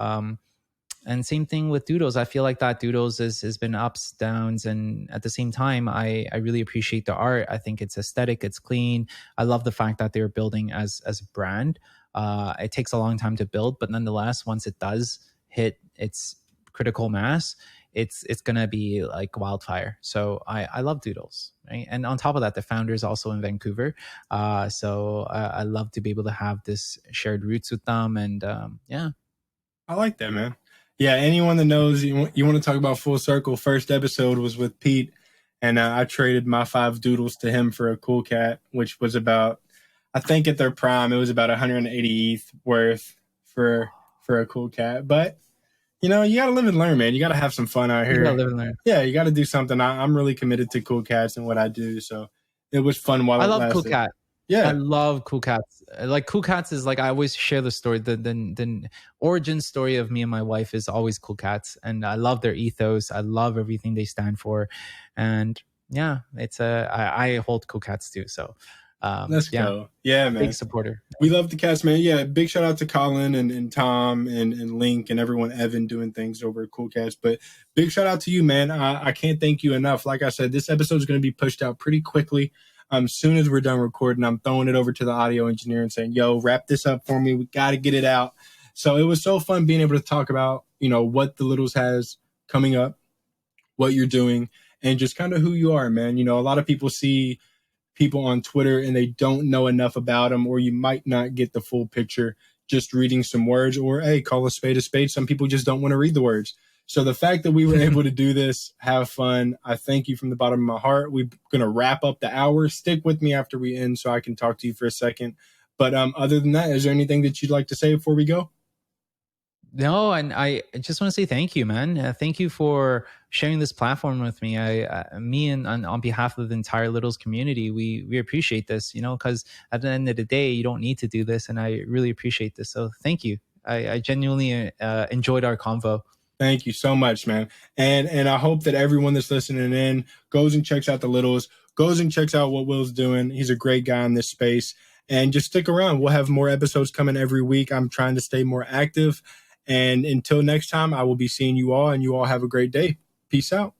and same thing with Doodles. I feel like that Doodles has been ups, downs, and at the same time, I really appreciate the art. I think it's aesthetic, it's clean. I love the fact that they're building as a brand. It takes a long time to build, but nonetheless, once it does hit its critical mass, it's gonna be like wildfire. So I love Doodles, right? And on top of that, the founder is also in Vancouver, so I love to be able to have this shared roots with them, and yeah. I like that, man. Yeah, anyone that knows you want to talk about full circle, first episode was with Pete, and I traded my 5 doodles to him for a cool cat, which was about, I think at their prime, it was about 180 ETH worth for a cool cat. But you got to live and learn, man. You got to have some fun out You gotta here. live and learn. Yeah, you got to do something. I'm really committed to cool cats and what I do, so it was fun while I it love Cool lasted. Cat. I Yeah, love Cool Cats. Like Cool Cats is like, I always share the story. The origin story of me and my wife is always Cool Cats, and I love their ethos. I love everything they stand for, and yeah, I hold Cool Cats too. So, let's yeah, go. Yeah, big man. supporter. We love the cast, man. Yeah, big shout out to Colin and Tom and Link and everyone, Evan, doing things over at Cool Cast. But big shout out to you, man. I can't thank you enough. Like I said, this episode is going to be pushed out pretty quickly. Soon as we're done recording, I'm throwing it over to the audio engineer and saying, "Yo, wrap this up for me. We got to get it out." So it was so fun being able to talk about what the Littles has coming up, what you're doing, and just kind of who you are, man. A lot of people see people on Twitter and they don't know enough about them, or you might not get the full picture just reading some words, or hey, call a spade a spade. Some people just don't want to read the words. So the fact that we were able to do this, have fun, I thank you from the bottom of my heart. We're going to wrap up the hour. Stick with me after we end so I can talk to you for a second. But other than that, is there anything that you'd like to say before we go? No, and I just want to say thank you, man. Thank you for sharing this platform with me. Me and on behalf of the entire Littles community, we appreciate this. Because at the end of the day, you don't need to do this, and I really appreciate this. So thank you. I genuinely enjoyed our convo. Thank you so much, man. And I hope that everyone that's listening in goes and checks out the Littles, goes and checks out what Will's doing. He's a great guy in this space. and just stick around. We'll have more episodes coming every week. I'm trying to stay more active. And until next time, I will be seeing you all, and you all have a great day. Peace out.